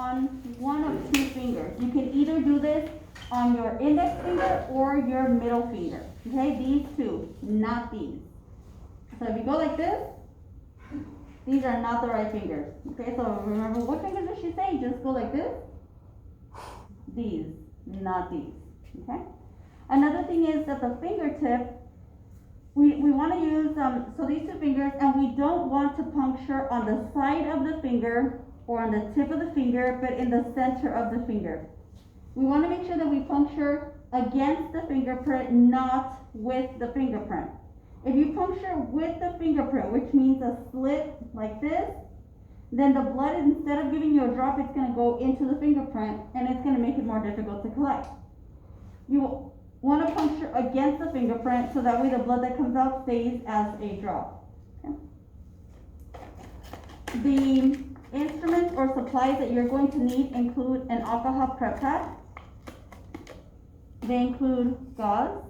on one of two fingers. You can either do this on your index finger or your middle finger. Okay, these two, not these. So if you go like this, these are not the right fingers. Okay, so remember, what fingers did she say? Just go like this. These, not these. Okay. Another thing is that the fingertip, we want to use, so these two fingers, and we don't want to puncture on the side of the finger or on the tip of the finger, but in the center of the finger. We want to make sure that we puncture against the fingerprint, not with the fingerprint. If you puncture with the fingerprint, which means a slit like this, then the blood, instead of giving you a drop, it's going to go into the fingerprint, and it's going to make it more difficult to collect. You want to puncture against the fingerprint so that way the blood that comes out stays as a drop. Okay. The instruments or supplies that you're going to need include an alcohol prep pad. They include gauze.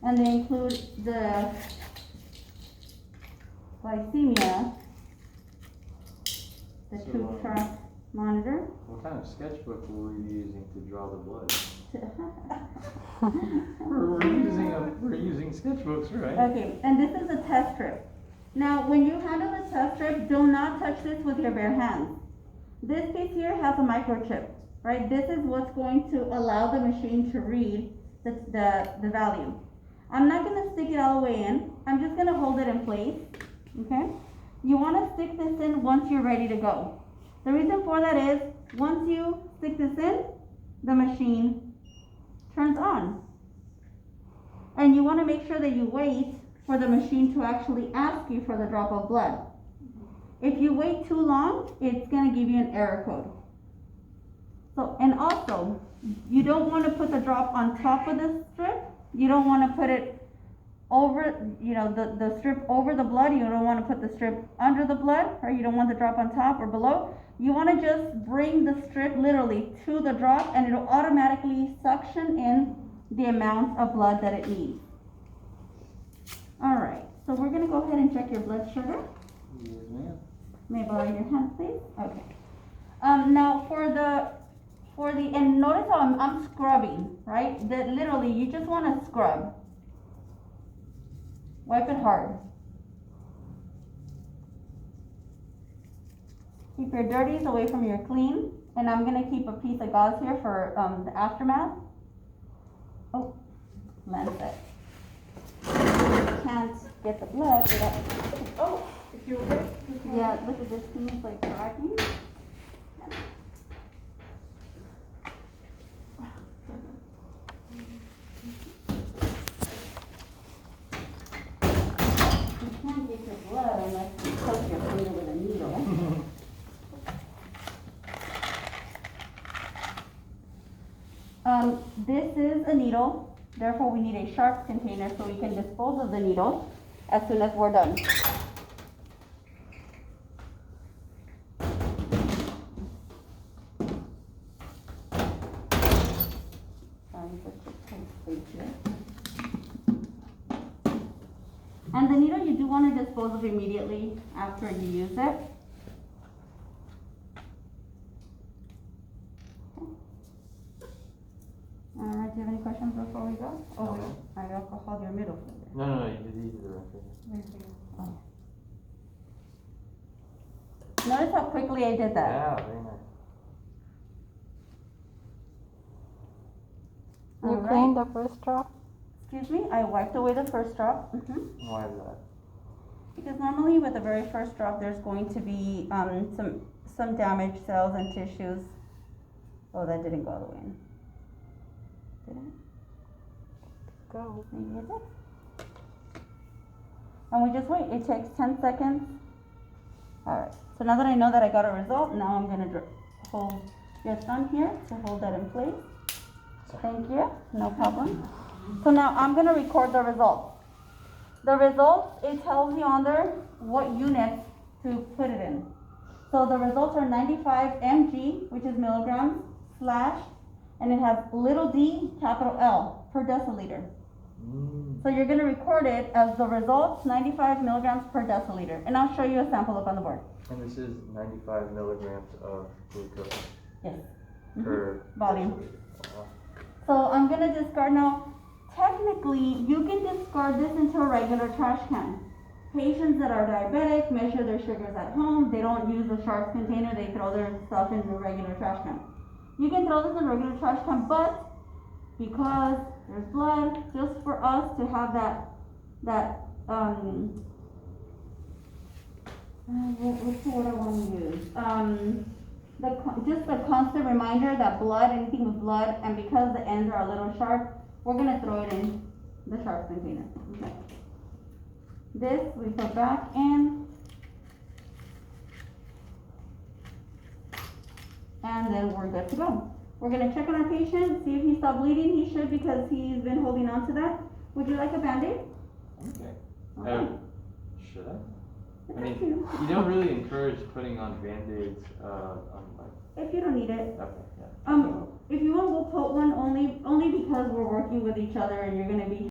And they include the glycemia, the tube track monitor. What kind of sketchbook were you using to draw the blood? we're using sketchbooks, right? Okay, and this is a test strip. Now, when you handle the test strip, do not touch this with your bare hands. This piece here has a microchip, right? This is what's going to allow the machine to read the value. I'm not going to stick it all the way in. I'm just going to hold it in place, okay? You want to stick this in once you're ready to go. The reason for that is, once you stick this in, the machine turns on. And you want to make sure that you wait for the machine to actually ask you for the drop of blood. If you wait too long, it's going to give you an error code. So, and also, you don't want to put the drop on top of the strip. You don't want to put it over, the strip over the blood. You don't want to put the strip under the blood, or you don't want the drop on top or below. You want to just bring the strip literally to the drop, and it'll automatically suction in the amount of blood that it needs. All right, so we're going to go ahead and check your blood sugar. Yes, ma'am. May I borrow your hand, please? Okay. Now and notice how I'm scrubbing, right? That literally, you just want to scrub. Wipe it hard. Keep your dirties away from your clean. And I'm going to keep a piece of gauze here for the aftermath. Oh, lancet. Can't get the blood without. Oh, if you're okay. Yeah, look at this thing, it's like dragging. You can't get your blood unless you poke your finger with a needle. This is a needle, therefore we need a sharp container so we can dispose of the needle as soon as we're done. And the needle you do want to dispose of immediately after you use it. Do you have any questions before we go? Oh, No. I alcohol your middle finger. No, you did either, right? Oh. Notice how quickly I did that. Yeah, very nice. You cleaned the first drop? Excuse me, I wiped away the first drop. Why is that? Because normally with the very first drop, there's going to be some damaged cells and tissues. Oh, that didn't go all the way in. Did it? Go. Maybe it did. And we just wait. It takes 10 seconds. Alright, so now that I know that I got a result, now I'm going to hold your thumb here to hold that in place. Thank you. No problem. So now I'm going to record the results. The results, it tells you on there what units to put it in. So the results are 95 mg, which is milligrams, slash, and it has little d, capital L, per deciliter. So you're going to record it as the results, 95 milligrams per deciliter. And I'll show you a sample up on the board. And this is 95 milligrams of glucose Yes. per Volume. deciliter. Wow. So I'm gonna discard now. Technically, you can discard this into a regular trash can. Patients that are diabetic measure their sugars at home. They don't use the sharps container. They throw their stuff in the regular trash can. You can throw this in a regular trash can, but because there's blood, just for us to have what's the word I want to use? Just a constant reminder that blood, anything with blood, and because the ends are a little sharp, we're gonna throw it in the sharp container. Okay. This we put back in, and then we're good to go. We're gonna check on our patient, see if he stopped bleeding. He should, because he's been holding on to that. Would you like a Band-Aid? Okay. Okay. Should I? It's I up mean, to you. you don't really encourage putting on Band-Aids, on like, If you don't need it. okay, yeah. If you want, we'll put one only because we're working with each other and you're gonna be